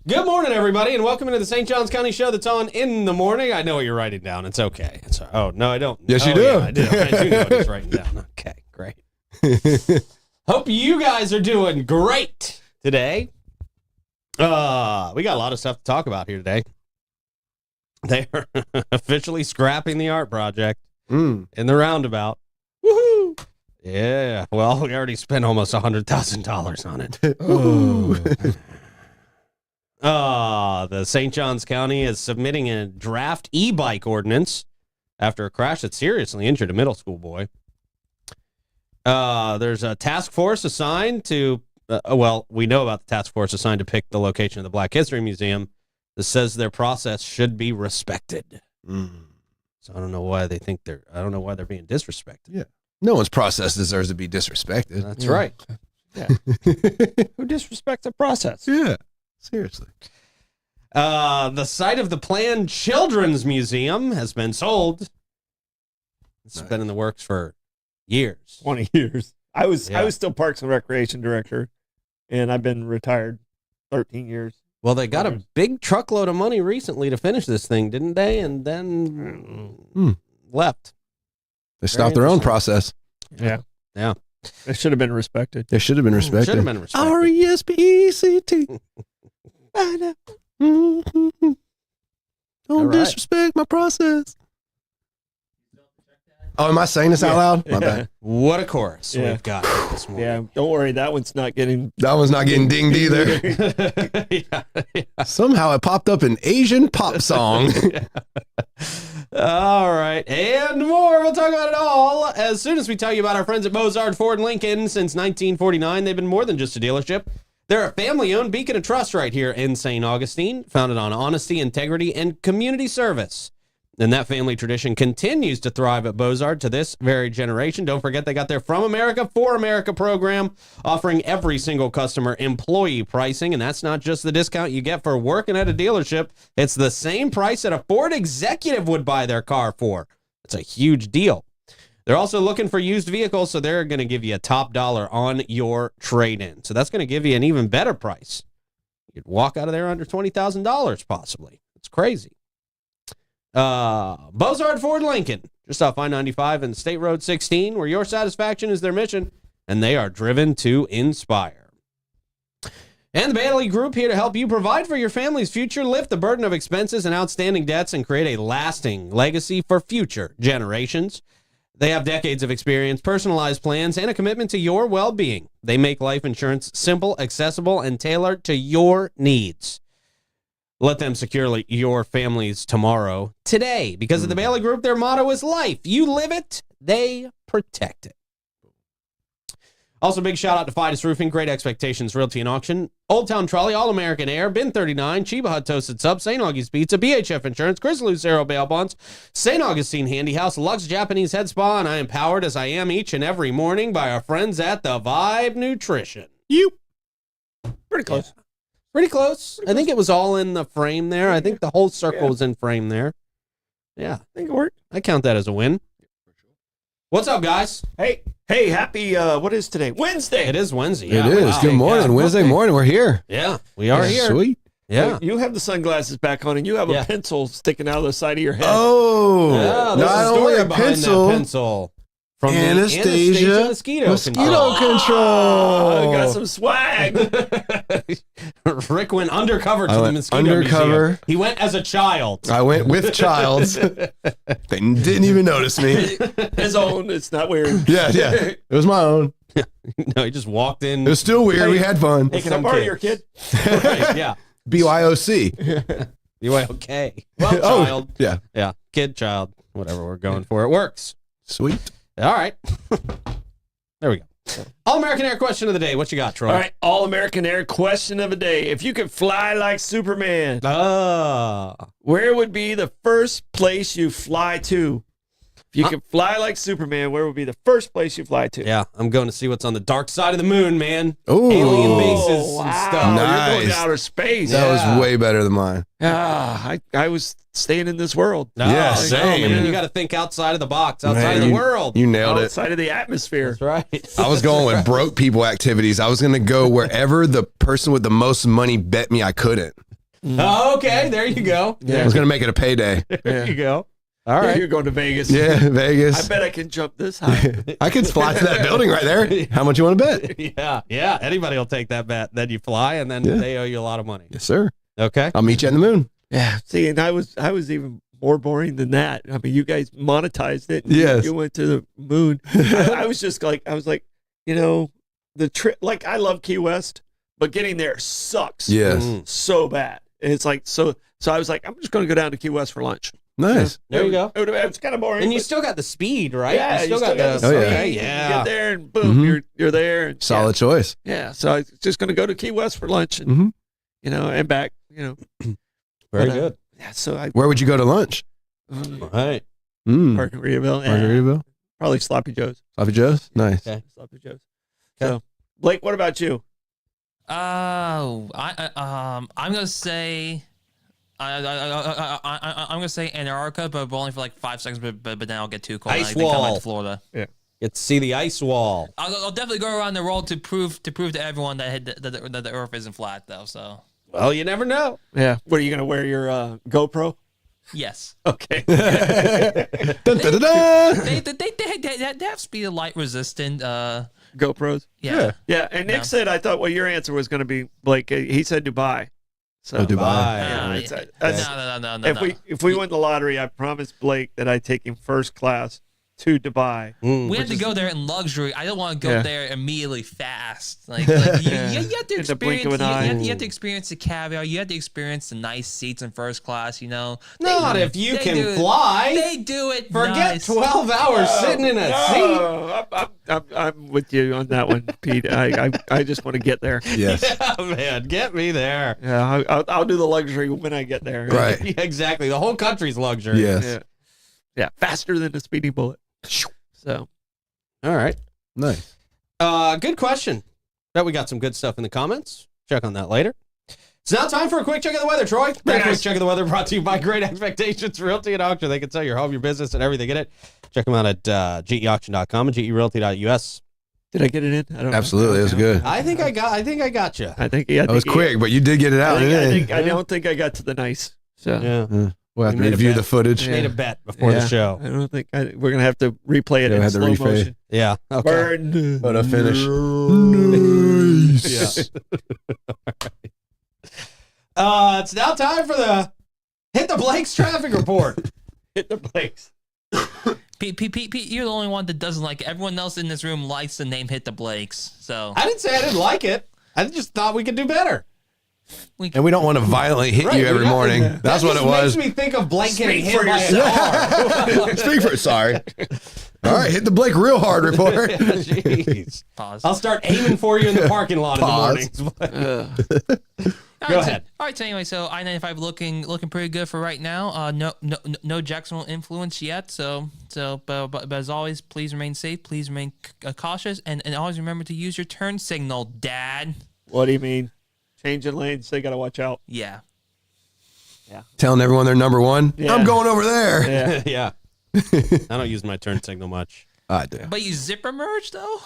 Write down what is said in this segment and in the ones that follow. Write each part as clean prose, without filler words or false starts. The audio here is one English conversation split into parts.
Good morning, everybody, and welcome into the St. Johns County Show that's on in the morning. I know what you're writing down. It's okay. Oh, no, I don't. Yes, you do. Yeah, I do know what he's writing down. Okay, great. Hope you guys are doing great today. We got a lot of stuff to talk about here today. They're officially scrapping the art project in the roundabout. Woohoo! Yeah, well, we already spent almost $100,000 on it. Ooh. The St. Johns County is submitting a draft e-bike ordinance after a crash that seriously injured a middle school boy. There's a task force assigned to, we know about the task force assigned to pick the location of the Black History Museum that says their process should be respected. So I don't know why they think I don't know why they're being disrespected. Yeah. No one's process deserves to be disrespected. That's right. Yeah. Who disrespects the process? Yeah. Seriously. The site of the planned Children's Museum has been sold. It's been in the works for years. 20 years. I was still Parks and Recreation director, and I've been retired 13 years. Well, they got a big truckload of money recently to finish this thing, didn't they? And then left. They stopped their own process. Yeah. Yeah. It should have been respected. They should have been respected. Should have been respected. R-E-S-P-E-C-T. Don't disrespect my process. Oh, am I saying this out loud? My bad. What a chorus we've got this morning. Yeah, don't worry. That one's not getting dinged either. Somehow it popped up an Asian pop song. All right, and more. We'll talk about it all as soon as we tell you about our friends at Mozart Ford Lincoln. Since 1949, they've been more than just a dealership. They're a family-owned beacon of trust right here in St. Augustine, founded on honesty, integrity, and community service. And that family tradition continues to thrive at Mozart to this very generation. Don't forget they got their From America for America program, offering every single customer employee pricing. And that's not just the discount you get for working at a dealership. It's the same price that a Ford executive would buy their car for. It's a huge deal. They're also looking for used vehicles, so they're going to give you a top dollar on your trade-in. So that's going to give you an even better price. You'd walk out of there under $20,000 possibly. It's crazy. Mozart Ford Lincoln, just off I-95 and State Road 16, where your satisfaction is their mission, and they are driven to inspire. And the Bailey Group here to help you provide for your family's future, lift the burden of expenses and outstanding debts, and create a lasting legacy for future generations. They have decades of experience, personalized plans, and a commitment to your well-being. They make life insurance simple, accessible, and tailored to your needs. Let them secure your family's tomorrow today. Because of the Bailey Group, their motto is life. You live it, they protect it. Also, big shout out to Fidus Roofing, Great Expectations Realty and Auction, Old Town Trolley, All American Air, Bin 39, Chiba Hut Toasted Sub, St. Augie's Pizza, BHF Insurance, Chris Lucero Bail Bonds, St. Augustine Handy House, Lux Japanese Head Spa, and I am powered as I am each and every morning by our friends at The Vibe Nutrition. Pretty close. Yeah. Pretty close. I think it was all in the frame there. I think the whole circle was in frame there. Yeah. I think it worked. I count that as a win. What's up, guys? Hey, happy, what is today? Wednesday. It is Wednesday. It is. Wow. Good morning. Wednesday morning. We're here. Yeah, we are here. Sweet. Yeah. You have the sunglasses back on, and you have a pencil sticking out of the side of your head. Oh, Yeah, there's not a only story a behind pencil. that pencil. from the Anastasia mosquito control. Oh, got some swag. Rick went undercover to the mosquito undercover. museum. He went as a child. I went with childs. They didn't even notice me. His own. It's not weird. Yeah. It was my own. No, he just walked in. It was still weird. We had fun. Hey, can I borrow your kid? Right, yeah. BYOC. BYOK. Well, child. Yeah. Yeah. Kid, child. Whatever we're going for. It works. Sweet. All right. There we go. All-American Air question of the day. What you got, Troy? All right. All-American Air question of the day. If you could fly like Superman, where would be the first place you fly to? If you could fly like Superman, where would be the first place you fly to? Yeah, I'm going to see what's on the dark side of the moon, man. Ooh. Alien bases and stuff. Nice. You're going to outer space. That was way better than mine. I was staying in this world. No, Yeah, no, same. man, you got to think outside of the box, outside of the world. You nailed it. Outside of the atmosphere. That's right. I was going with broke people activities. I was going to go wherever the person with the most money bet me I couldn't. Oh, okay, there you go. I was going to make it a payday. There you go. All right. You're going to Vegas. Yeah, Vegas. I bet I can jump this high. I could fly to that building right there. How much you want to bet? Yeah. Anybody will take that bet. Then you fly, and then they owe you a lot of money. Yes, sir. Okay. I'll meet you at the moon. Yeah. See, and I was even more boring than that. I mean, you guys monetized it. Yes. You went to the moon. I was like, the trip. Like, I love Key West, but getting there sucks. Yes. So bad. And it's like so. I was like, I'm just going to go down to Key West for lunch. Nice. There you go. It's kind of boring. And you still got the speed, right? Yeah, you still got the speed. okay, You yeah. get there and boom, you're there. And, Solid choice. Yeah. So I was just going to go to Key West for lunch and and back. Very good. Yeah. So I Where would you go to lunch? Right. Margaritaville. Yeah, Margaritaville? probably Sloppy Joe's. Sloppy Joe's? Nice. Okay. Sloppy Joe's. Okay. So Blake, what about you? I'm gonna say, I'm gonna say Antarctica, but only for like 5 seconds. But then I'll get too cold. Ice and I come wall. back to Florida. Yeah. Get to see the ice wall. I'll definitely go around the world to prove to everyone that the Earth isn't flat, though. So Well, you never know. Yeah. What are you going to wear your GoPro? yes, Okay. Dun, dun, dun, dun. they have speed of light resistant. GoPros? Yeah. Yeah. And Nick said, I thought what your answer was going to be, Blake. He said Dubai. So Oh, Dubai. No. If we win the lottery, I promised Blake that I'd take him first class to Dubai. We have to go there in luxury. I don't want to go there immediately fast. Like you have to In the blink experience. of an eye. You have to experience the caviar. You have to experience the nice seats in first class. Not if you can fly. They do it. Forget nice. 12 hours sitting in a seat. I'm with you on that one, Pete. I just want to get there. Yes. Yeah, man, get me there. Yeah, I'll do the luxury when I get there. Right. Yeah, exactly. The whole country's luxury. Yes. Yeah, faster than a speeding bullet. So, All right. Nice. Good question. Bet we got some good stuff in the comments. Check on that later. It's now time for a quick check of the weather, Troy. That quick check of the weather brought to you by Great Expectations Realty and Auction. They can sell your home, your business, and everything in it. Check them out at geauction.com and gerealty.us. did I get it in? I don't know. Absolutely. It was good. I think I got you. I think That was quick, but you did get it out. I don't think I got to the nice. So Yeah. We'll have We to made a review bet. the footage. Made a bet before the show. I don't think we're gonna have to replay it Yeah, in have to slow replay. motion. Yeah. Okay. Burn. Photo finish. Nice. It's now time for the Hit the Blake's traffic report. Hit the brakes. Pete, you're the only one that doesn't like it. Everyone else in this room likes the name Hit the Blakes. So I didn't say I didn't like it. I just thought we could do better. And we don't want to violently hit Right, you every we got- morning. That That's what it just was. makes me think of Blake getting Speak hit for by a car. Speak for it. Sorry. All right, hit the Blake real hard report. Jeez. pause. I'll start aiming for you in the parking lot Pause. in the mornings. Go ahead. All right. So anyway, so I-95 looking pretty good for right now. No Jacksonville influence yet. But as always, please remain safe. Please remain cautious, and always remember to use your turn signal, Dad. What do you mean? Changing lanes, they gotta watch out. Yeah. Telling everyone they're number one. Yeah. I'm going over there. Yeah. Yeah. I don't use my turn signal much. I do. But you zipper merge though.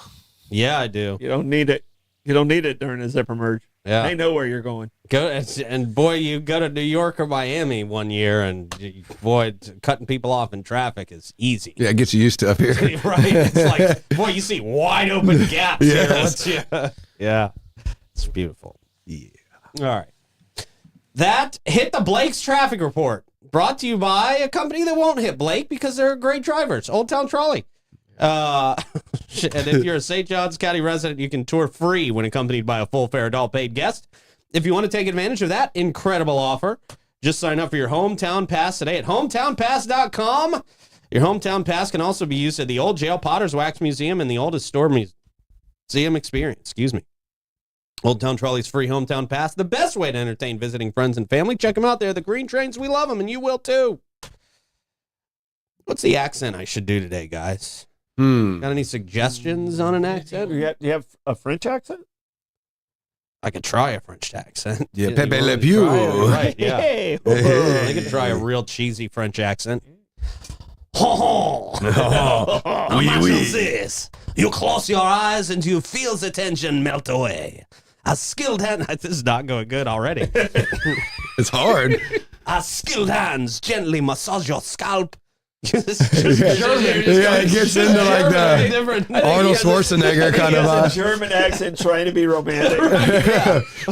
Yeah, I do. You don't need it. You don't need it during a zipper merge. Yeah. I know where you're going. And boy, you go to New York or Miami one year, and boy, cutting people off in traffic is easy. Yeah, it gets you used to up here. Right? It's like, boy, you see wide open gaps here. Yeah. It's beautiful. Yeah. All right. That hit the Blake's traffic report. Brought to you by a company that won't hit Blake because they're great drivers. Old Town Trolley. And if you're a St. Johns County resident, you can tour free when accompanied by a full fare adult paid guest. If you want to take advantage of that incredible offer, just sign up for your hometown pass today at hometownpass.com. Your hometown pass can also be used at the Old Jail, Potter's Wax Museum, and the Oldest Store Museum Experience. Excuse me. Old Town Trolley's free hometown pass, the best way to entertain visiting friends and family. Check them out. They're the green trains. We love them, and you will too. What's the accent I should do today, guys? Got any suggestions on an accent? You have a French accent? I could try a French accent. Yeah, You Pepe want Le me to try it? Pew. Right, yeah. Hey. I could try a real cheesy French accent. Imagine this. You close your eyes and you feel the tension melt away. A skilled hand... This is not going good already. It's hard. A skilled hands gently massage your scalp. German. Yeah, it gets into like the Arnold Schwarzenegger kind of a German accent trying to be romantic.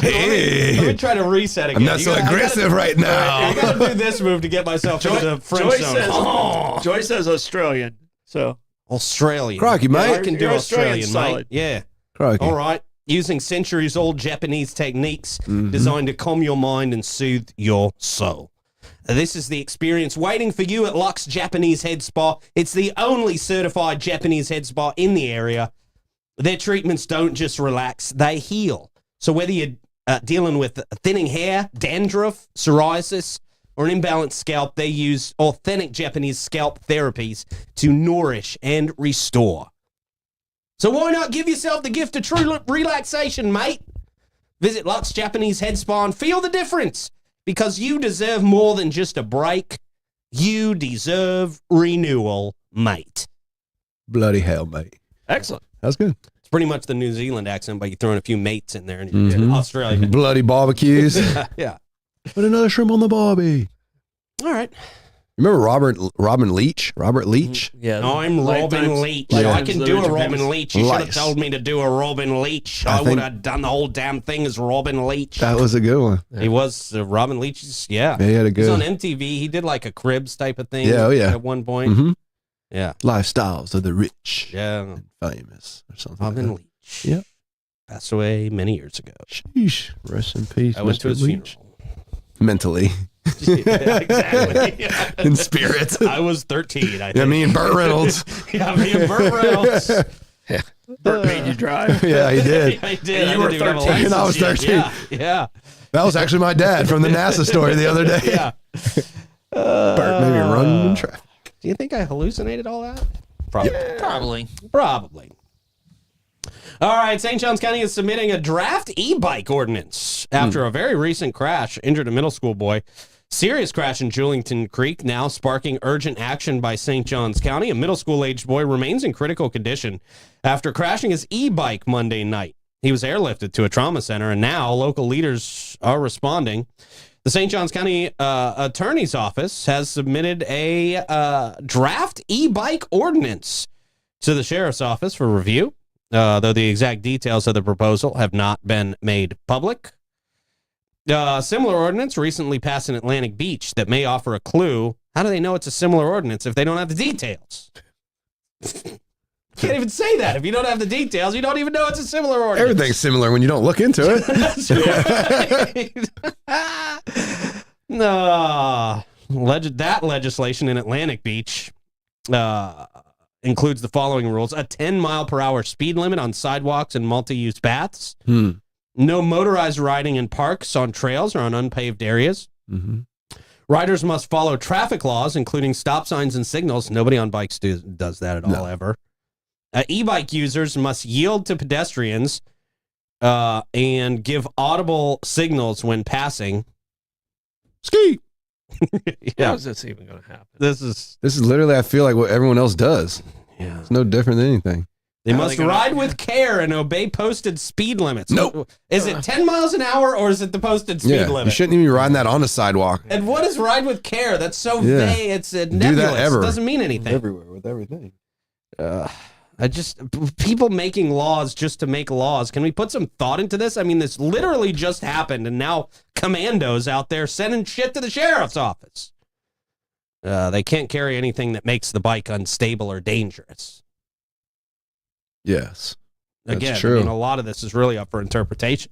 Hey, Let me try to reset again. I'm not so aggressive right now. I gotta do this move to get myself into French zone. Joyce says Australian. So Australian. Crikey, mate. I can do You're Australian, Australian, mate. solid. Yeah. Crikey. All right. Using centuries-old Japanese techniques designed to calm your mind and soothe your soul. This is the experience waiting for you at Luxe Japanese Head Spa. It's the only certified Japanese head spa in the area. Their treatments don't just relax, they heal. So whether you're dealing with thinning hair, dandruff, psoriasis, or an imbalanced scalp, they use authentic Japanese scalp therapies to nourish and restore. So why not give yourself the gift of true relaxation, mate? Visit Luxe Japanese Head Spa and feel the difference. Because you deserve more than just a break. You deserve renewal, mate. Bloody hell, mate. excellent. That's good. It's pretty much the New Zealand accent, but you're throwing a few mates in there and you're Australian. Bloody barbecues. Yeah. Put another shrimp on the barbie. All right. Remember Robin Leach? Robert Leach? Yeah. I'm Robin Leach. Yeah. I can do a Robin Leach. You should have Lice. told me to do a Robin Leach. I I would think- have done the whole damn thing as Robin Leach. That was a good one. He was Robin Leach's, yeah. Yeah, he had a He was on good MTV. He did like a Cribs type of thing. Yeah, oh, yeah. At one point. Mhm. Yeah. Lifestyles of the rich Yeah. and famous or something. Robin like Leach. Yep. Passed away many years ago. that. Sheesh. Rest in peace, I went to Mr. his Leach. funeral. Mentally. Yeah, exactly. Yeah. In spirit. I was 13, I think. Yeah, me and Burt Reynolds. Yeah, me and Burt Reynolds. Burt made you drive. Yeah, he did. I did. You were didn't even have a 13. license And I was yet. 13. Yeah, yeah. That was actually my dad from the NASA story the other day. Yeah. Burt made me run in traffic. Do you think I hallucinated all that? Probably. Probably. Probably. All right, St. Johns County is submitting a draft e-bike ordinance after a very recent crash injured a middle school boy. Serious crash in Julington Creek now sparking urgent action by St. Johns County. A middle school-aged boy remains in critical condition after crashing his e-bike Monday night. He was airlifted to a trauma center, and now local leaders are responding. The St. Johns County Attorney's Office has submitted a draft e-bike ordinance to the Sheriff's Office for review, though the exact details of the proposal have not been made public. Similar ordinance recently passed in Atlantic Beach that may offer a clue. How do they know it's a similar ordinance if they don't have the details? Can't even say that. If you don't have the details, you don't even know it's a similar ordinance. Everything's similar when you don't look into it. That's right. No. That legislation in Atlantic Beach includes the following rules: a 10-mile-per-hour speed limit on sidewalks and multi-use paths. No motorized riding in parks, on trails, or on unpaved areas. Riders must follow traffic laws, including stop signs and signals. Nobody on bikes does that at all, ever. E-bike users must yield to pedestrians and give audible signals when passing. Ski. How is this even going to happen? This is This is literally, I feel like, what everyone else does. yeah. It's no different than anything. They must ride with care and obey posted speed limits. Nope. Is it 10 miles an hour or is it the posted speed limit? You shouldn't even be riding that on the sidewalk. And what is ride with care? That's so vague. It's nebulous. Do that ever. It doesn't mean anything. Everywhere with everything. People making laws just to make laws. Can we put some thought into this? I mean, this literally just happened, and now commandos out there sending shit to the sheriff's office. They can't carry anything that makes the bike unstable or dangerous. Yes. Again, true. I mean, a lot of this is really up for interpretation.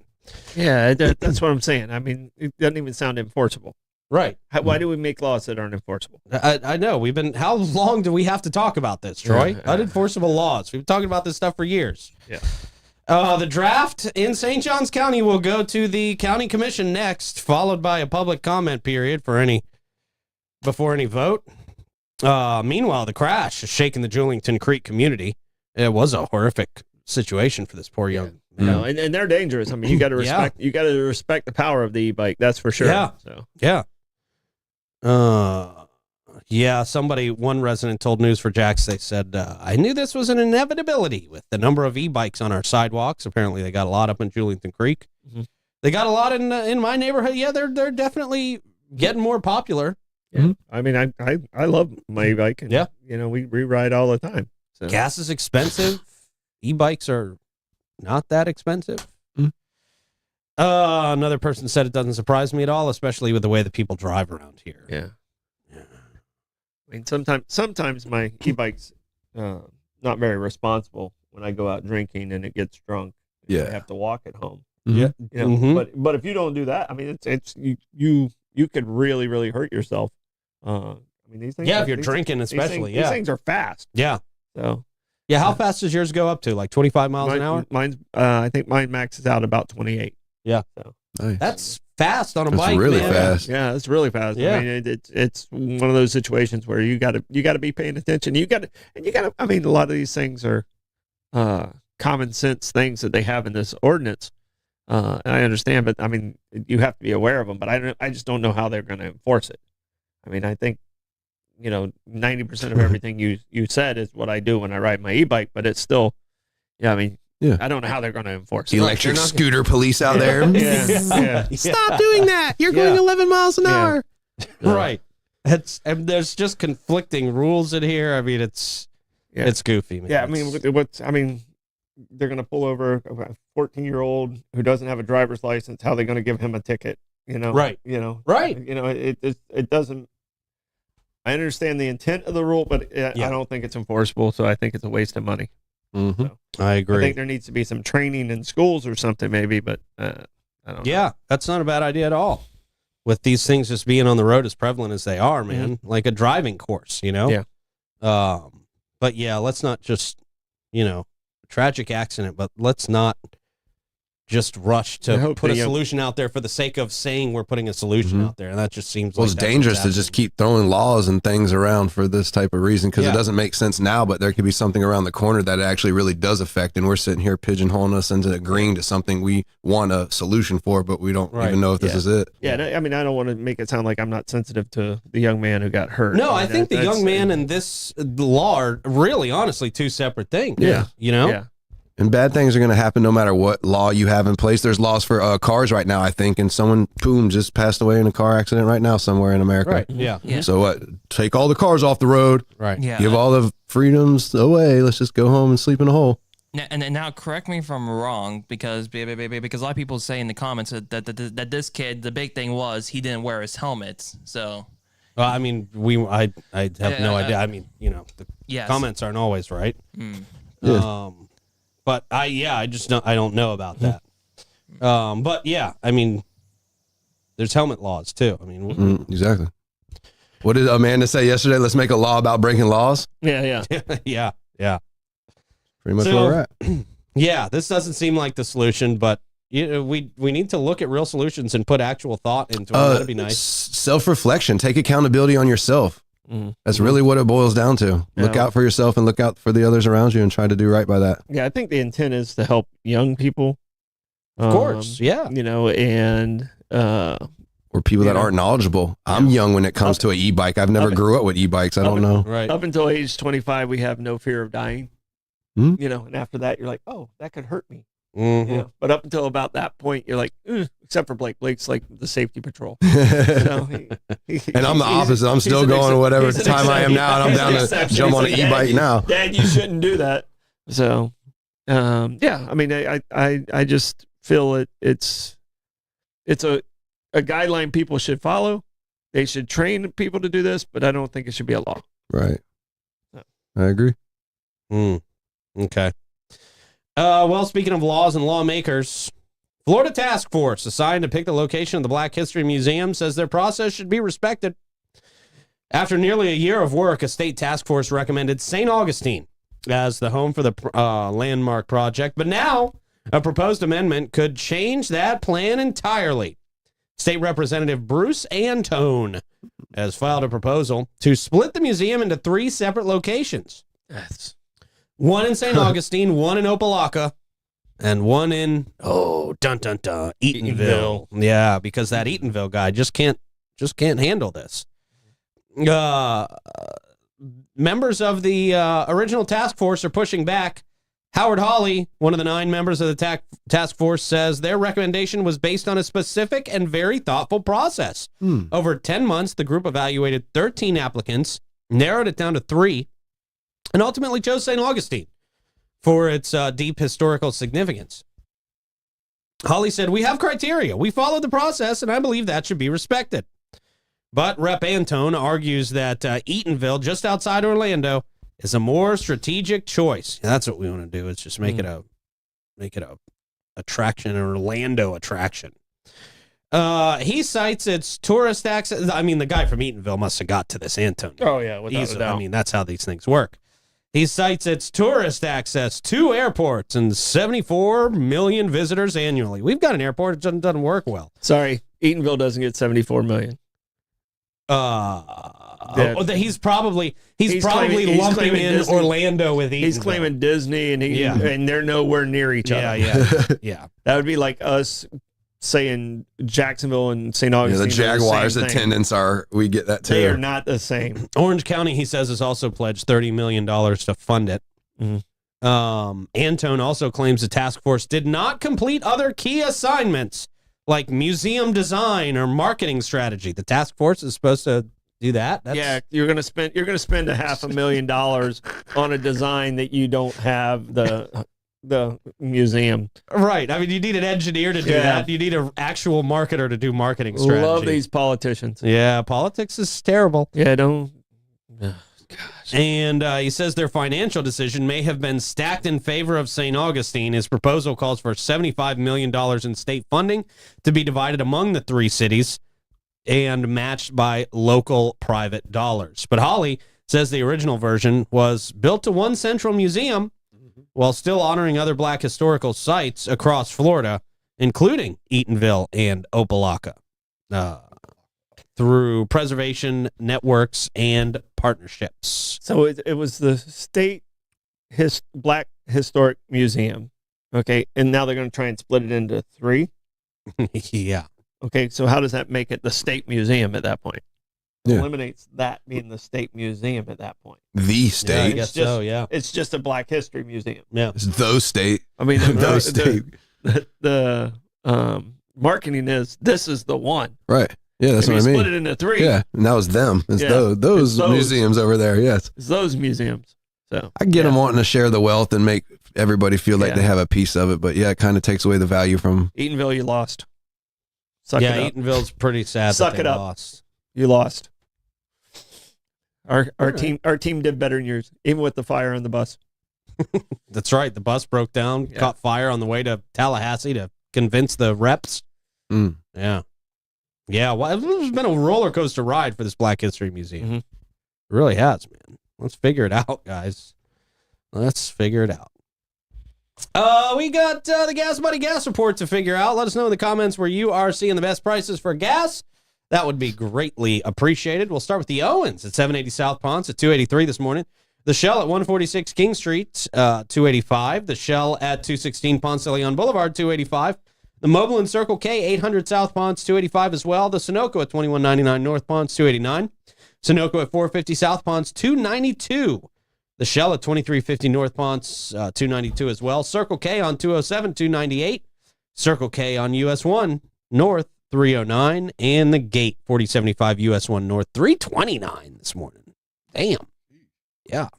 Yeah, that's what I'm saying. I mean, it doesn't even sound enforceable. Right. Why do we make laws that aren't enforceable? I know. How long do we have to talk about this, Troy? Unenforceable laws. We've been talking about this stuff for years. Yeah. The draft in St. Johns County will go to the county commission next, followed by a public comment period before any vote. Meanwhile, the crash is shaking the Julington Creek community. It was a horrific situation for this poor young man. No, and they're dangerous. I mean, you got to respect. You got to respect the power of the e-bike. That's for sure. Yeah. So. Yeah. One resident told News4Jax, they said, I knew this was an inevitability with the number of e-bikes on our sidewalks. Apparently they got a lot up in Julington Creek. Mm-hmm. They got a lot in my neighborhood. Yeah, they're definitely getting more popular. Yeah. Mm-hmm. I mean, I love my e-bike. And, we ride all the time. So. Gas is expensive. E-bikes are not that expensive. Another person said it doesn't surprise me at all, especially with the way that people drive around here. Yeah. I mean, sometimes my e-bike's not very responsible when I go out drinking and it gets drunk. Yeah. I have to walk it home. Yeah. But if you don't do that, I mean, it's you could really, really hurt yourself. I mean, these things. Yeah, if you're drinking, especially. These things are fast. Yeah. So. Yeah, how fast does yours go up to? Like 25 miles an hour? Mine's, I think mine maxes out about 28. Yeah. So nice. That's fast on a bike. That's really man. fast. Yeah, it's really fast. Yeah. I mean, it's one of those situations where you got to be paying attention. You got to. I mean, a lot of these things are common sense things that they have in this ordinance. And I understand, but I mean, you have to be aware of them. But I just don't know how they're going to enforce it. I mean, I think 90% of everything you said is what I do when I ride my e-bike, but it's still, I don't know how they're going to enforce it. Electric scooter police out there. Yeah. Stop doing that. You're going 11 miles an hour. Right. And there's just conflicting rules in here. I mean, it's goofy, man. Yeah. I mean, they're going to pull over a 14-year-old who doesn't have a driver's license. How are they going to give him a ticket? Right. Right. It doesn't. I understand the intent of the rule, but I don't think it's enforceable. So I think it's a waste of money. Mm-hmm. So I agree. I think there needs to be some training in schools or something, maybe. But I don't know. Yeah, that's not a bad idea at all. With these things just being on the road as prevalent as they are, man, like a driving course, Yeah. But yeah, let's not just, tragic accident, but let's not just rush to put a solution out there for the sake of saying we're putting a solution out there. And that just seems it's dangerous to just keep throwing laws and things around for this type of reason, because it doesn't make sense now, but there could be something around the corner that it actually really does affect. And we're sitting here pigeonholing us into agreeing to something we want a solution for, but we don't even know if this is it. Yeah. I mean, I don't want to make it sound like I'm not sensitive to the young man who got hurt. No, I think the young man and this law are really, honestly, two separate things. Yeah. Yeah. And bad things are going to happen no matter what law you have in place. There's laws for cars right now, I think, and someone, boom, just passed away in a car accident right now somewhere in America. Right, yeah. So what? Take all the cars off the road. Right. Yeah. Give all the freedoms away. Let's just go home and sleep in a hole. And now, correct me if I'm wrong, because a lot of people say in the comments that this kid, the big thing was he didn't wear his helmet. So, well, I mean, I have no idea. I mean, the comments aren't always right. But I don't know about that. But yeah, I mean, there's helmet laws too. I mean, exactly. What did Amanda say yesterday? Let's make a law about breaking laws. Yeah. yeah. Pretty much where we're at. Yeah, this doesn't seem like the solution, but we need to look at real solutions and put actual thought into it. That'd be nice. Self-reflection. Take accountability on yourself. That's really what it boils down to. Look out for yourself and look out for the others around you and try to do right by that. Yeah, I think the intent is to help young people. Of course, yeah. And or people that aren't knowledgeable. I'm young when it comes to an e-bike. I've never grew up with e-bikes. I don't know. Right. Up until age 25, we have no fear of dying. Mhm. You know, and after that, you're like, oh, that could hurt me. Mhm. You know? But up until about that point, you're like, except for Blake. Blake's like the safety patrol. You know, And I'm the opposite. I'm still going whatever time I am now, and I'm down to jump on an e-bike now. Dad, you shouldn't do that. So, yeah, I mean, I just feel it's a guideline people should follow. They should train people to do this, but I don't think it should be a law. Right. No. I agree. Okay. Well, speaking of laws and lawmakers, Florida task force assigned to pick the location of the Black History Museum says their process should be respected. After nearly a year of work, a state task force recommended St. Augustine as the home for the landmark project, but now a proposed amendment could change that plan entirely. State Representative Bruce Antone has filed a proposal to split the museum into 3 separate locations. One in St. Augustine, one in Opelika, and one in Eatonville. Yeah, because that Eatonville guy just can't handle this. Members of the original task force are pushing back. Howard Hawley, one of the 9 members of the task force, says their recommendation was based on a specific and very thoughtful process. Over 10 months, the group evaluated 13 applicants, narrowed it down to 3, and ultimately chose St. Augustine for its deep historical significance. Hawley said, "We have criteria. We followed the process, and I believe that should be respected." But Rep. Antone argues that Eatonville, just outside Orlando, is a more strategic choice. And that's what we want to do. Is just make it a attraction, an Orlando attraction. He cites its tourist access. I mean, the guy from Eatonville must have got to this, Antone. Oh yeah, without a doubt. I mean, that's how these things work. He cites its tourist access to airports and 74 million visitors annually. We've got an airport that doesn't work well. Sorry, Eatonville doesn't get 74 million. He's probably lumping in Disney. Orlando with Eatonville. He's claiming Disney, and they're nowhere near each other. Yeah. That would be like us saying Jacksonville and St. Augustine. The Jaguars' attendance we get that too. They are not the same. Orange County, he says, has also pledged $30 million to fund it. Antone also claims the task force did not complete other key assignments like museum design or marketing strategy. The task force is supposed to do that. You're gonna spend $500,000 on a design that you don't have the museum. Right. I mean, you need an engineer to do that. You need an actual marketer to do marketing strategy. Love these politicians. Yeah, politics is terrible. Yeah, don't. Gosh. And he says their financial decision may have been stacked in favor of St. Augustine. His proposal calls for $75 million in state funding to be divided among the 3 cities and matched by local private dollars. But Hawley says the original version was built to one central museum while still honoring other Black historical sites across Florida, including Eatonville and Opelika, through preservation networks and partnerships. So it was the state Black Historic Museum, okay, and now they're going to try and split it into 3? Yeah. Okay, so how does that make it the state museum at that point? Yeah. Eliminates that being the state museum at that point. The state. Yeah, I guess so, yeah. It's just a Black History Museum. Yeah. It's the state. I mean, the marketing is, this is the one. Right. Yeah, that's what I mean. Split it into 3. Yeah, and that was them. It's those museums over there, yes. It's those museums. So I get them wanting to share the wealth and make everybody feel like they have a piece of it, but it kind of takes away the value from... Eatonville, you lost. Suck it up. Eatonville's pretty sad Suck that it they up. lost. You lost. Our team did better than yours, even with the fire on the bus. That's right. The bus broke down, caught fire on the way to Tallahassee to convince the reps. Yeah. Yeah, well, it's been a roller coaster ride for this Black History Museum. It really has, man. Let's figure it out, guys. Let's figure it out. We got the Gas Buddy gas report to figure out. Let us know in the comments where you are seeing the best prices for gas. That would be greatly appreciated. We'll start with the Owens at 780 South Ponce at 283 this morning. The Shell at 146 King Street, 285. The Shell at 216 Ponce de Leon Boulevard, 285. The Mobile and Circle K, 800 South Ponce, 285 as well. The Sunoco at 2199 North Ponce, 289. Sunoco at 450 South Ponce, 292. The Shell at 2350 North Ponce, 292 as well. Circle K on 207, 298. Circle K on US 1 North, 309. And the Gate, 4075 US 1 North, 329 this morning. Damn. Yeah.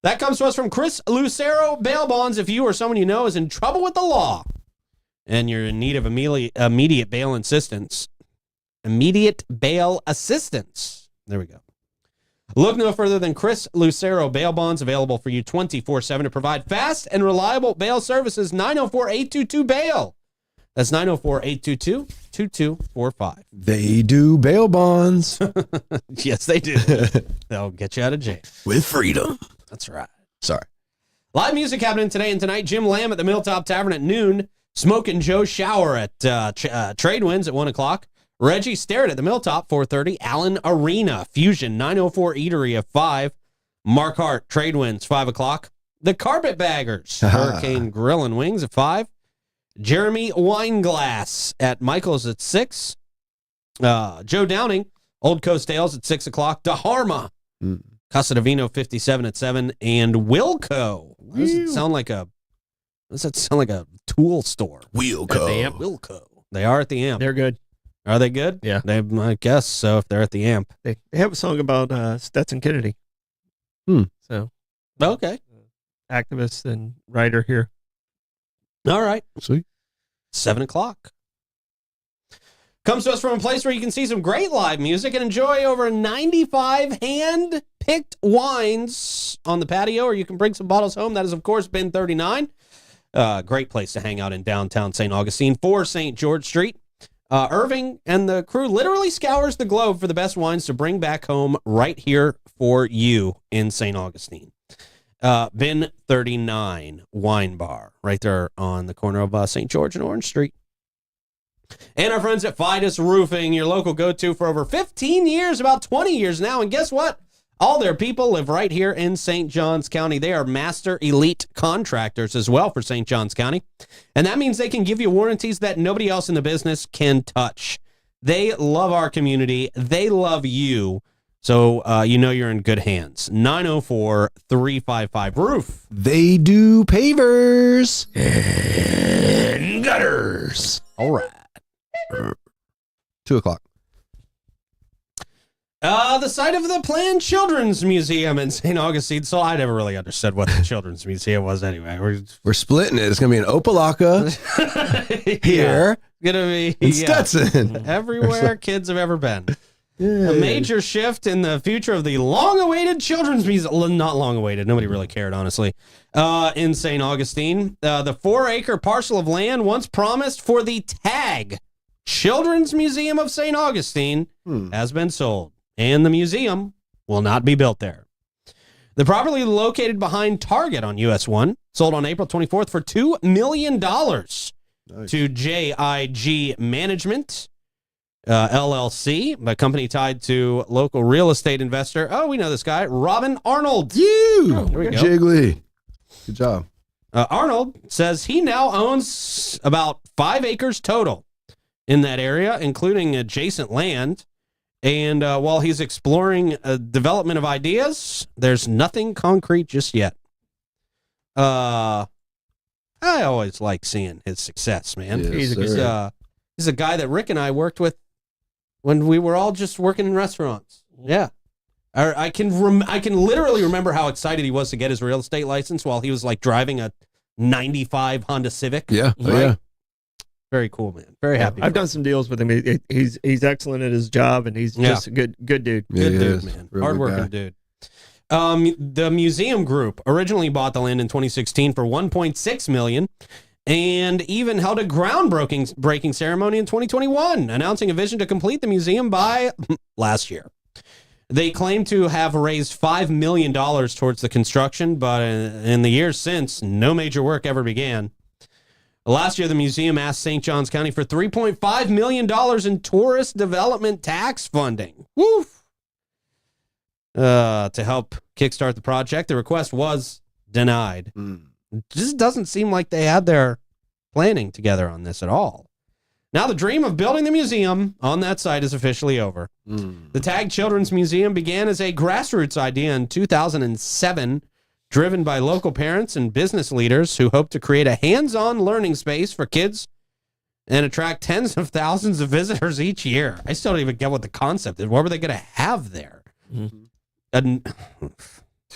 That comes to us from Chris Lucero, Bail Bonds. If you or someone you know is in trouble with the law and you're in need of immediate bail assistance, there we go. Look no further than Chris Lucero Bail Bonds, available for you 24/7 to provide fast and reliable bail services. 904-822-BAIL. That's 904-822-2245. They do bail bonds. Yes, they do. They'll get you out of jail. With freedom. That's right. Sorry. Live music happening today and tonight. Jim Lamb at the Milltop Tavern at noon. Smokin' Joe Shower at Trade Winds at 1 o'clock. Reggie Starrett at the Milltop, 4:30. Allen Arena, Fusion, 904 Eatery at 5. Mark Hart, Trade Winds, 5 o'clock. The Carpetbaggers, Hurricane Grill and Wings at 5. Jeremy Wineglass at Michael's at 6. Joe Downing, Old Coast Ales at 6 o'clock. DeHarma, Casa de Vino 57 at 7. And Wilco. Does that sound like a tool store? Wilco. Wilco. They are at the Amp. They're good. Are they good? Yeah. I guess so, if they're at the Amp. They have a song about Stetson Kennedy. So, Okay. activist and writer here. All right. Sweet. 7 o'clock. Comes to us from a place where you can see some great live music and enjoy over 95 hand-picked wines on the patio, or you can bring some bottles home. That is, of course, Bin 39. Great place to hang out in downtown St. Augustine, 4 St. George Street. Irving and the crew literally scours the globe for the best wines to bring back home right here for you in St. Augustine. Bin 39 Wine Bar, right there on the corner of St. George and Orange Street. And our friends at Fidus Roofing, your local go-to for over 15 years, about 20 years now. And guess what? All their people live right here in St. Johns County. They are master elite contractors as well for St. Johns County. And that means they can give you warranties that nobody else in the business can touch. They love our community. They love you. So you know you're in good hands. 904-355-ROOF. They do pavers and gutters. All right. 2 o'clock. The site of the planned Children's Museum in St. Augustine. So I never really understood what the Children's Museum was anyway. We're splitting it. It's going to be in Opelika here. Gonna be in Stetson. Everywhere kids have ever been. Yeah. A major shift in the future of the long-awaited Children's Museum. Not long-awaited. Nobody really cared, honestly. In St. Augustine. The 4-acre parcel of land once promised for the TAG Children's Museum of St. Augustine has been sold. And the museum will not be built there. The property located behind Target on US 1 sold on April 24th for $2 million to JIG Management, LLC, a company tied to local real estate investor. Oh, we know this guy, Robin Arnold. You, there we go. Jiggly. Good job. Arnold says he now owns about 5 acres total in that area, including adjacent land. And while he's exploring development of ideas, there's nothing concrete just yet. I always like seeing his success, man. Yes, he's a guy that Rick and I worked with when we were all just working in restaurants. Yeah. I can literally remember how excited he was to get his real estate license while he was like driving a 95 Honda Civic. Yeah. Right? Yeah. Very cool, man. Very happy. I've done some deals with him. He's excellent at his job, and he's just a good dude. Yeah, Good dude, man. Hardworking dude. The museum group originally bought the land in 2016 for $1.6 million, and even held a groundbreaking ceremony in 2021, announcing a vision to complete the museum by last year. They claim to have raised $5 million towards the construction, but in the years since, no major work ever began. Last year, the museum asked St. Johns County for $3.5 million in tourist development tax funding. Woof! To help kickstart the project. The request was denied. It just doesn't seem like they had their planning together on this at all. Now the dream of building the museum on that site is officially over. The Tag Children's Museum began as a grassroots idea in 2007, driven by local parents and business leaders who hope to create a hands-on learning space for kids and attract tens of thousands of visitors each year. I still don't even get what the concept is. What were they going to have there? And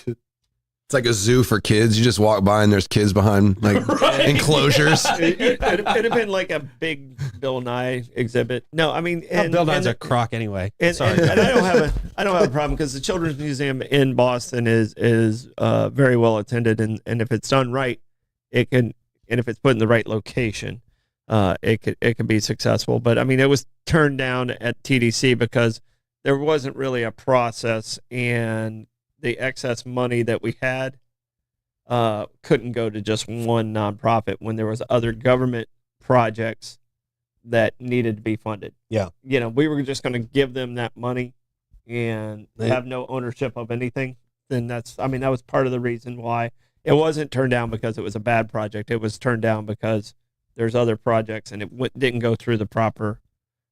It's like a zoo for kids. You just walk by and there's kids behind like enclosures. It'd have been like a big Bill Nye exhibit. No, I mean, Bill Nye's a crock anyway. Sorry, and I don't have a problem because the Children's Museum in Boston is very well attended, and if it's done right, it can, and if it's put in the right location, it could be successful. But I mean, it was turned down at TDC because there wasn't really a process, and the excess money that we had couldn't go to just one nonprofit when there was other government projects that needed to be funded. Yeah. You know, we were just going to give them that money and have no ownership of anything. Then that was part of the reason why it wasn't turned down because it was a bad project. It was turned down because there's other projects and it didn't go through the proper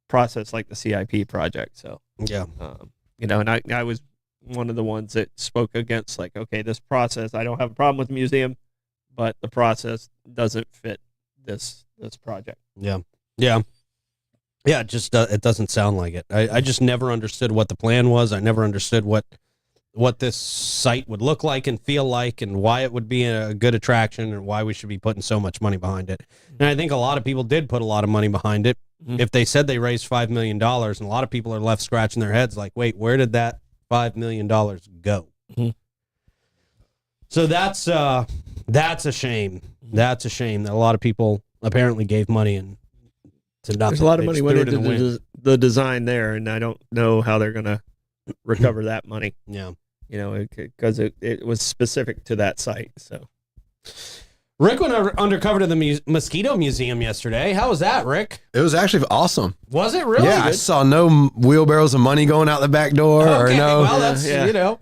process like the CIP project. So, yeah. You know, and I was one of the ones that spoke against, like, okay, this process, I don't have a problem with the museum, but the process doesn't fit this project. Yeah. It just it doesn't sound like it. I just never understood what the plan was. I never understood what this site would look like and feel like, and why it would be a good attraction, and why we should be putting so much money behind it. And I think a lot of people did put a lot of money behind it. If they said they raised $5 million, and a lot of people are left scratching their heads like, wait, where did that $5 million go? So that's a shame. That's a shame that a lot of people apparently gave money and to nothing. There's a lot of They money just went threw it in into the design there, and I don't know how they're going to recover that money. Yeah. You know, because it was specific to that site. So Rick went undercover to the Mosquito Museum yesterday. How was that, Rick? It was actually awesome. Was it really? Yeah, I saw no wheelbarrows of money going out the back door, or no. Well, that's Yeah. you know.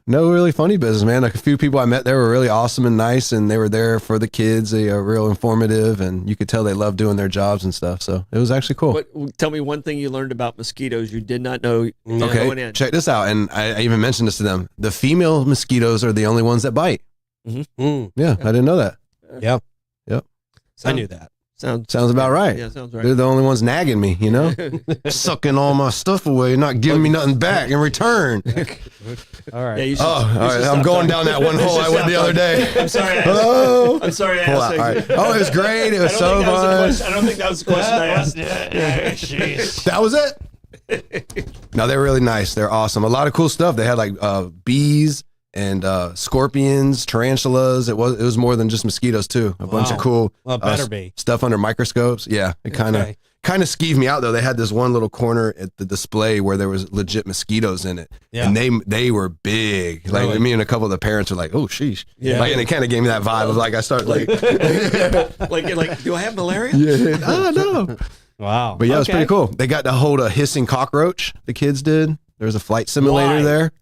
No really funny business, man. Like a few people I met there were really awesome and nice, and they were there for the kids. They are real informative, and you could tell they love doing their jobs and stuff. So it was actually cool. tell me one thing you learned about mosquitoes you did not know going Okay, in. check this out. And I even mentioned this to them. The female mosquitoes are the only ones that bite. Yeah, I didn't know that. Yeah. Yep. I knew that. Sounds about right. Yeah, sounds right. They're the only ones nagging me, you know, sucking all my stuff away, not giving me nothing back in return. All right. Yeah, you should, All you right. should I'm stop going talking. down that one hole I went the other day. I'm sorry. Hello. I'm sorry. I Hold asked on. that. All right. Oh, it was great. It was so fun. I don't think that was the question I asked. That was it. No, they're really nice. They're awesome. A lot of cool stuff. They had like bees and scorpions, tarantulas. It was more than just mosquitoes too. A bunch of cool Well, it better be. stuff under microscopes. Yeah, it kind of skeeved me out though. They had this one little corner at the display where there was legit mosquitoes in it, and they were big. Like Really? me and a couple of the parents were like, "Oh, sheesh!" Yeah. Like, and it kind of gave me that vibe of like I started like, like, do I have malaria? yeah, oh no. Wow. But yeah, it was pretty cool. They got to hold a hissing cockroach. The kids did. There was a flight simulator Why? there.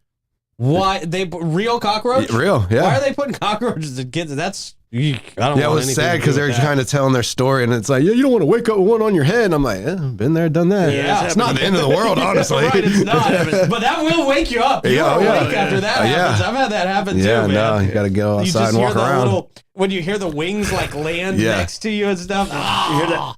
Why real cockroach? Real, yeah. Why are they putting cockroaches in kids? That's I don't. Yeah, it want was anything sad to do because they're with that. kind of telling their story, and it's like, yeah, you don't want to wake up with one on your head. And I'm like, been there, done that. Yeah, it's not the end of the world, honestly. Right, it's not. But that will wake you up. You're awake after that happens. I've had that happen too, Yeah, man. no, you got to go You outside just and hear walk that around. when you hear the wings like land Yeah. next to you and stuff. You hear that?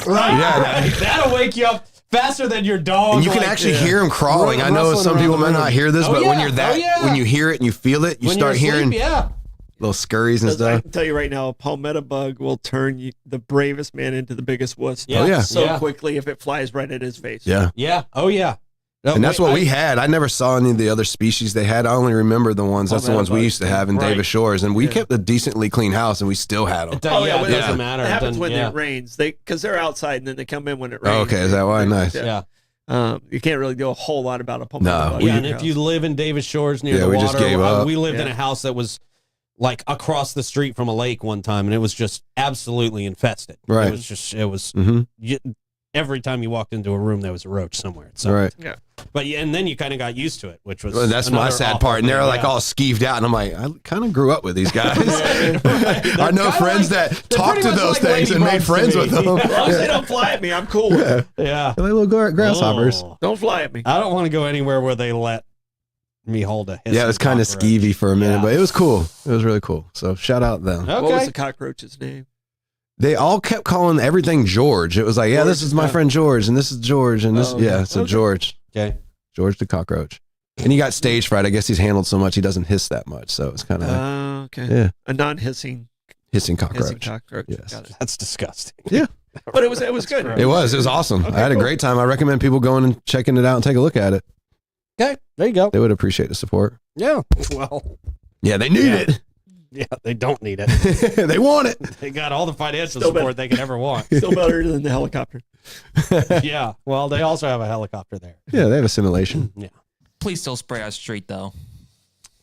Right. Yeah. That'll wake you up faster than your dog. And you can like, actually hear them crawling. I know rustling some around people the might room. not hear this, Oh, but yeah. when you're that, Oh, yeah. when you hear it and you feel it, you When start you're asleep, hearing little scurries and I stuff. can tell you right now, a palmetto bug will turn the bravest man into the biggest wuss. Yeah. Oh, yeah. So quickly if it flies right at his face. Yeah. Yeah. Oh, yeah. No, And that's wait, what we had. I never saw any of the other species they had. I only remember the ones. That's the ones we used to have in Right. Davis Shores, and we kept a decently clean house, and we still had them. It does, yeah, it but doesn't it matter. It happens when yeah. it rains. Because they're outside and then they come in when it rains. Oh, okay, is that why? Nice. Yeah. You can't really do a whole lot about a palmetto No, bug. Yeah, in and your if you house. live in Davis Shores near Yeah, the we water, just gave up. we lived in Yeah. a house that was like across the street from a lake one time, and it was just absolutely infested. Right. It was just, Mm-hmm. every time you walked into a room, there was a roach somewhere. So, Right. Yeah. But and then you kind of got used to it, which was Well, that's my another sad awful part. And they're thing, like yeah. all skeeved out, and I'm like, I kind of grew up with these guys. I know kinda friends like- that they're talked pretty to much those like things and made ladybugs friends to with me. them. As long as they don't fly at me, I'm cool. Yeah. Yeah. They're little grasshoppers. Oh. Don't fly at me. I don't want to go anywhere where they let me hold a hissing Yeah, it was kind of cockroach. skeevy for a minute, Yeah. but it was cool. It was really cool. So shout out them. Okay. What was the cockroach's name? They all kept calling everything George. It was like, yeah, George this is my is friend George, and this is George, and this, Oh, okay. yeah, so Okay. George. Okay. George the cockroach. And he got stage fright. I guess he's handled so much he doesn't hiss that much. So it's kind of Okay. yeah, A non-hissing hissing hissing cockroach. cockroach. Yes. Got it. That's disgusting. But it was good. It was awesome. Okay, I had a cool. great time. I recommend people going and checking it out and take a look at it. Okay. There you go. They would appreciate the support. Yeah. Well, Yeah, they need Yeah. yeah, they don't need it. it. They want it. They got all the financial Still better. support they could ever want. Still better than the helicopter. Yeah. Well, they also have a helicopter there. Yeah, they have a simulation. Yeah. Please still spray our street though.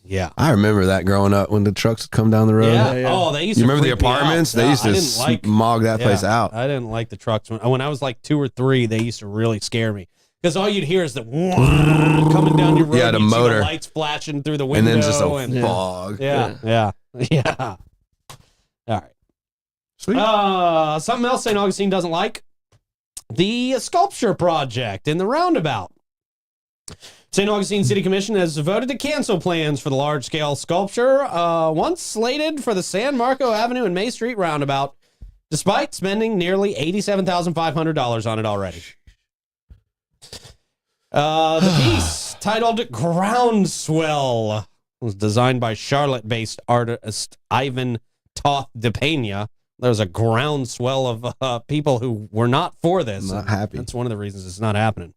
Yeah. I remember that growing up when the trucks would come down the road. Yeah. yeah. Oh, they used You to remember the freak me out. apartments? They Yeah, used I to didn't like smog that place Yeah, out. I didn't like the trucks. When I was like 2 or 3, they used to really scare me. Because all you'd hear is the coming down your road. Yeah, the you'd see motor. lights flashing through the window. And then just a and- fog. Yeah. All right. Sweet. Something else St. Augustine doesn't like. The sculpture project in the roundabout. St. Augustine City Commission has voted to cancel plans for the large-scale sculpture once slated for the San Marco Avenue and May Street roundabout, despite spending nearly $87,500 on it already. The piece, titled Groundswell, was designed by Charlotte-based artist Ivan Toth de Pena. There was a groundswell of people who were not for this. Not happy. That's one of the reasons it's not happening.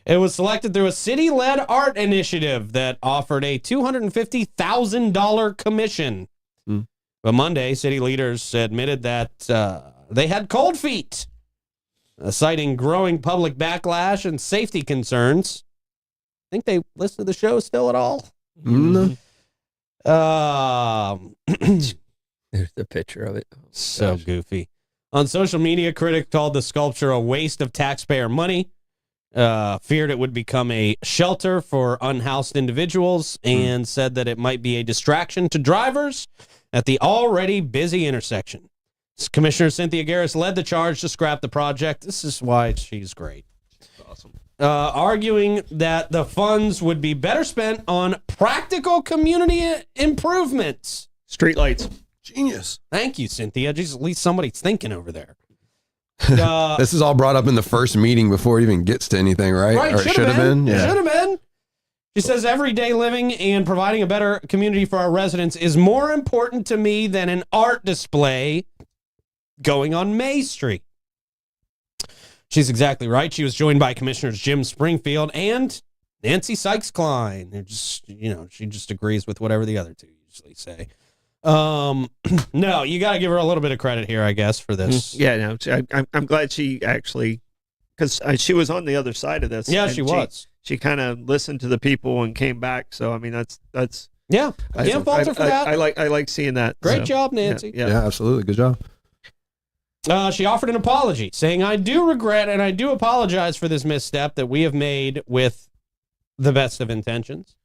It was selected through a city-led art initiative that offered a $250,000 commission. But Monday, city leaders admitted that they had cold feet, citing growing public backlash and safety concerns. Think they listen to the show still at all? Mm. There's the picture of it. So goofy. On social media, critics called the sculpture a waste of taxpayer money, feared it would become a shelter for unhoused individuals, and said that it might be a distraction to drivers at the already busy intersection. Commissioner Cynthia Garris led the charge to scrap the project. This is why she's great. Awesome. Arguing that the funds would be better spent on practical community improvements. Streetlights. Genius. Thank you, Cynthia. Just at least somebody's thinking over there. This is all brought up in the first meeting before it even gets to anything, right? Right, Or it should have been. Yeah. Should have been. She says, everyday living and providing a better community for our residents is more important to me than an art display going on May Street. She's exactly right. She was joined by Commissioners Jim Springfield and Nancy Sykes-Klein. They're just, she just agrees with whatever the other two usually say. No, you got to give her a little bit of credit here, I guess, for this. Yeah, no, I'm glad she actually, because she was on the other side of this. Yeah, and she was. She kind of listened to the people and came back. So I mean, that's Yeah, can't fault her for that. I like seeing that. Great so, job, Nancy. Yeah. Yeah, absolutely. Good job. She offered an apology, saying, I do regret and I do apologize for this misstep that we have made with the best of intentions.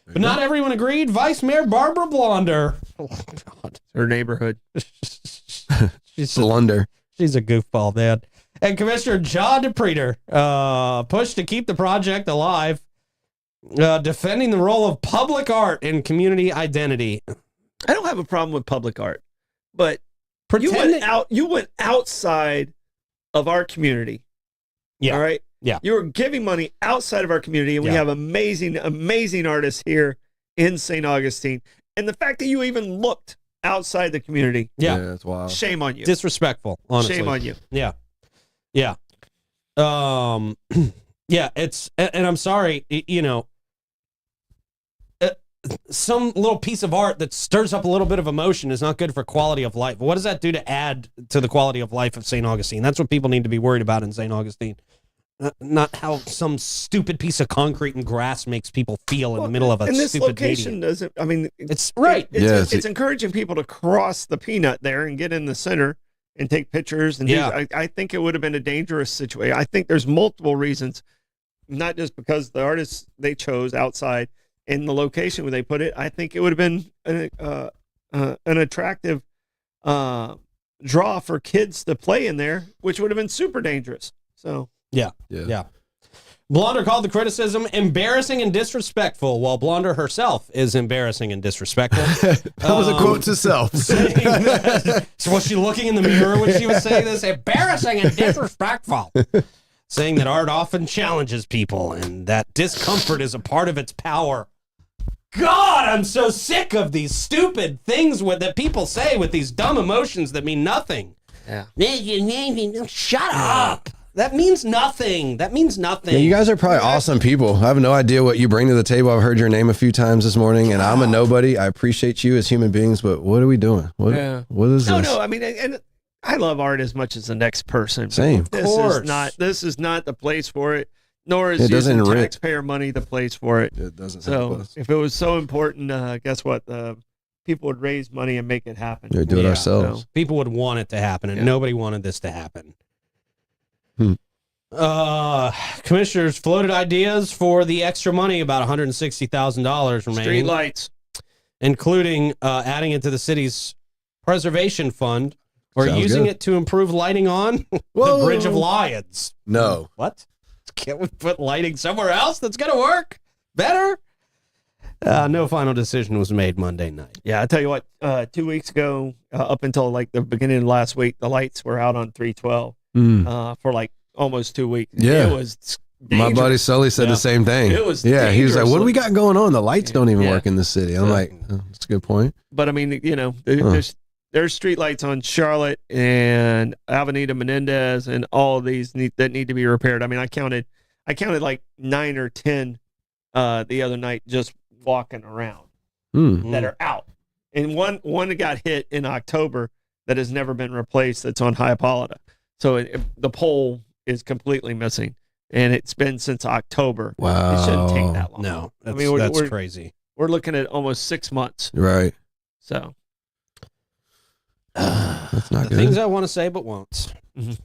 But not everyone agreed. Vice Mayor Barbara Blonder. Oh, God. Her neighborhood. She's Blunder. a goofball, man. And Commissioner John DePreter pushed to keep the project alive, defending the role of public art in community identity. I don't have a problem with public art, but Pretending- you went outside of our community. Yeah. All right. Yeah. You were giving money outside of our community, and we Yeah. have amazing artists here in St. Augustine. And the fact that you even looked outside the community, Yeah. That's wild. shame on you. Disrespectful, honestly. Shame on you. Yeah. Yeah. Yeah, and I'm sorry, some little piece of art that stirs up a little bit of emotion is not good for quality of life. What does that do to add to the quality of life of St. Augustine? That's what people need to be worried about in St. Augustine. Not how some stupid piece of concrete and grass makes people feel in the middle of a And this stupid location median. doesn't, I mean, It's right. It's, Yes. it's encouraging people to cross the peanut there and get in the center and take pictures. And I think it would have been a dangerous situation. I think there's multiple reasons, not just because the artists they chose outside and the location where they put it. I think it would have been an attractive draw for kids to play in there, which would have been super dangerous. So yeah. Blonder called the criticism embarrassing and disrespectful, while Blonder herself is embarrassing and disrespectful. That was a quote to self. So was she looking in the mirror when she was saying this? Embarrassing and disrespectful. Saying that art often challenges people and that discomfort is a part of its power. God, I'm so sick of these stupid things that people say with these dumb emotions that mean nothing. Yeah. Shut up. That means nothing. Yeah, you guys are probably awesome people. I have no idea what you bring to the table. I've heard your name a few times this morning, and I'm a nobody. I appreciate you as human beings, but what are we doing? What is this? No, I mean, and I love art as much as the next person. Same. This is not the place for it, nor is doesn't using enrich. taxpayer money the place for it. It doesn't help So us. if it was so important, guess what? People would raise money and make it happen. Yeah, do it ourselves. So, People would want it to happen, and nobody wanted this to happen. Commissioners floated ideas for the extra money, about $160,000 remaining. street lights. Including adding it to the city's preservation fund or Sounds using good. it to improve lighting on the Whoa. Bridge of Lions. No. What? Can't we put lighting somewhere else that's going to work better? No final decision was made Monday night. Yeah, I tell you what. 2 weeks ago, up until like the beginning of last week, the lights were out on 312 for like almost 2 weeks. Yeah. It was My dangerous. buddy Sully said the same thing. It was he was like, dangerous. what do we got going on? The lights don't even Yeah. work in the city. I'm like, oh, that's a good point. But I mean, there's street lights on Charlotte and Avenida Menendez and all of these that need to be repaired. I mean, I counted like 9 or 10 the other night just walking around that are out. And one that got hit in October that has never been replaced. That's on Hippolyta. So the pole is completely missing, and it's been since October. Wow. It shouldn't take that long. No, that's, that's crazy. We're looking at almost 6 months. Right. So That's not The good. things I want to say but won't. Mhm.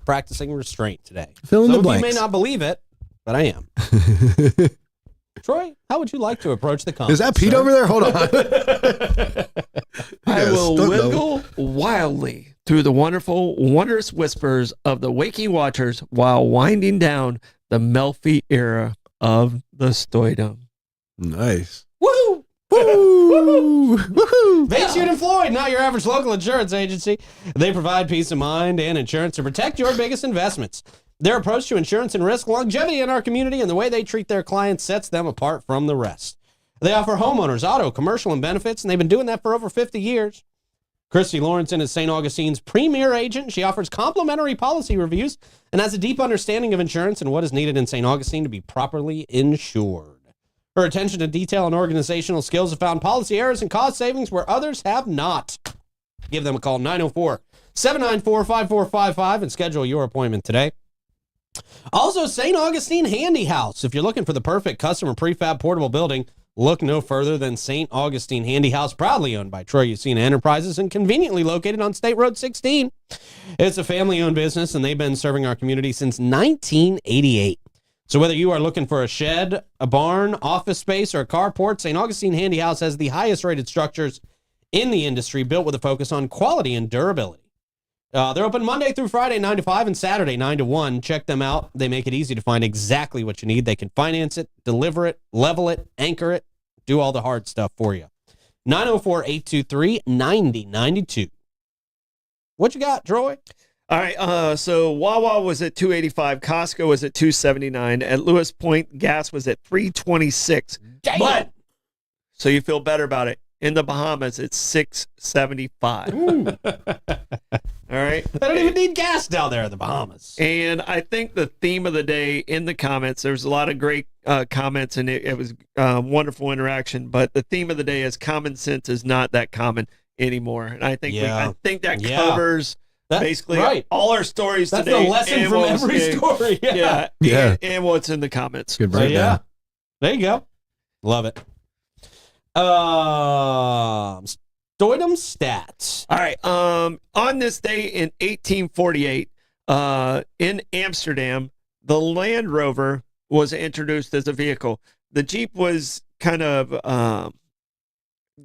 Practicing restraint today. Fill in Some the of you blanks. may not believe it, but I am. Troy, how would you like to approach the comments? Is that Pete sir? over there? Hold on. I will stunt wiggle wildly through the wondrous whispers of the waking watchers while winding down the Melfi era of the Stoidum. Nice. Woo! Woo! Woohoo! Bayshore and Floyd, not your average local insurance agency. They provide peace of mind and insurance to protect your biggest investments. Their approach to insurance and risk longevity in our community and the way they treat their clients sets them apart from the rest. They offer homeowners, auto, commercial, and benefits, and they've been doing that for over 50 years. Christy Lawrenson is St. Augustine's premier agent. She offers complimentary policy reviews and has a deep understanding of insurance and what is needed in St. Augustine to be properly insured. Her attention to detail and organizational skills have found policy errors and cost savings where others have not. Give them a call, 904-794-5455, and schedule your appointment today. Also, St. Augustine Handy House. If you're looking for the perfect custom prefab portable building, look no further than St. Augustine Handy House, proudly owned by Troy Ucina Enterprises and conveniently located on State Road 16. It's a family-owned business, and they've been serving our community since 1988. So whether you are looking for a shed, a barn, office space, or a carport, St. Augustine Handy House has the highest rated structures in the industry, built with a focus on quality and durability. They're open Monday through Friday, 9 to 5, and Saturday, 9 to 1. Check them out. They make it easy to find exactly what you need. They can finance it, deliver it, level it, anchor it, do all the hard stuff for you. 904-823-9092. What you got, Troy? All right, so Wawa was at $2.85, Costco was at $2.79, at Lewis Point, gas was at $3.26. Damn. But so you feel better about it. In the Bahamas, it's $6.75. All right. They don't even need gas down there in the Bahamas. And I think the theme of the day in the comments, there's a lot of great comments, and it was wonderful interaction. But the theme of the day is common sense is not that common anymore. And I think I think that covers basically all our stories That's today. the lesson from every story. Yeah. And what's in the comments. Good breakdown. There you go. Love it. Stoidum stats. All right. On this day in 1848, in Amsterdam, the Land Rover was introduced as a vehicle. The Jeep was kind of,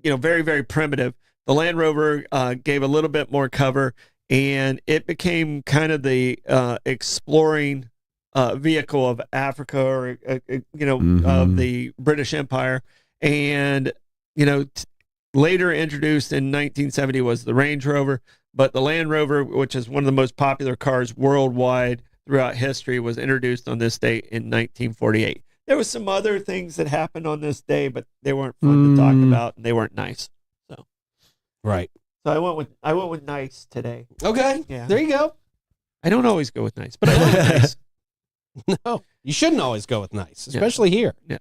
very, very primitive. The Land Rover gave a little bit more cover, and it became kind of the exploring vehicle of Africa or, of the British Empire. And, later introduced in 1970 was the Range Rover, but the Land Rover, which is one of the most popular cars worldwide throughout history, was introduced on this date in 1948. There was some other things that happened on this day, but they weren't fun to talk about, and they weren't nice. So, right. So I went with nice today. Okay. Yeah. There you go. I don't always go with nice, but I went with nice. No, you shouldn't always go with nice, especially here. Yeah.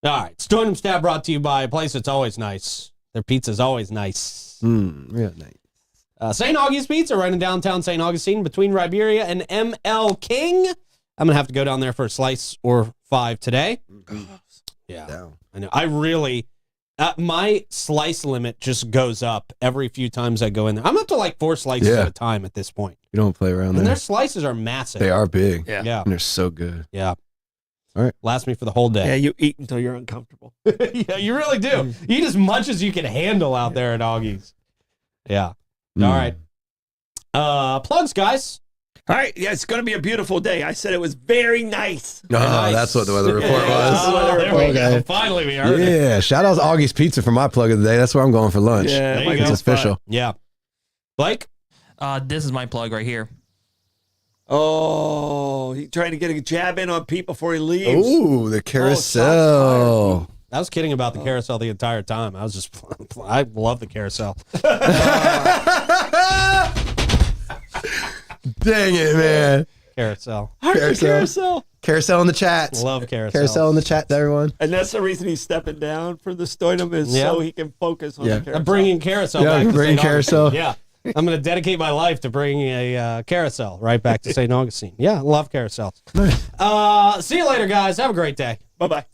All right. Stoidum stat brought to you by a place that's always nice. Their pizza's always nice. Real nice. St. Augie's Pizza, right in downtown St. Augustine, between Riberia and M.L. King. I'm going to have to go down there for a slice or 5 today. Yeah. Down. I know. I really, my slice limit just goes up every few times I go in there. I'm up to like 4 slices at a time at this point. You don't play around And there. their slices are massive. They are big. Yeah. And they're so good. Yeah. All right. Last me for the whole day. Yeah, you eat until you're uncomfortable. Yeah, you really do. You eat as much as you can handle out there at Augie's. Yeah. All right. Plugs, guys. All right. Yeah, it's going to be a beautiful day. I said it was very nice. Oh, Nice. that's what the weather report was. Oh, there we go. Okay. Finally, we heard it. Yeah. Shout out to Augie's Pizza for my plug of the day. That's where I'm going for lunch. Yeah, There you might go. be It's a spot. official. Yeah. Blake? This is my plug right here. Oh, he's trying to get a jab in on Pete before he leaves. Ooh, the shots carousel. I was kidding about the carousel the entire time. I was just, I love the carousel. Dang it, man. Carousel. Carousel. Carousel in the chat. Love carousel. Carousel in the chat, everyone. And that's the reason he's stepping down for the Stoidum is Yeah. so he can focus on Yeah. the carousel. I'm bringing carousel Yeah, back you're to bringing St. Augustine. carousel. Yeah. I'm going to dedicate my life to bringing a carousel right back to St. Augustine. Yeah, love carousels. Nice. See you later, guys. Have a great day. Bye-bye.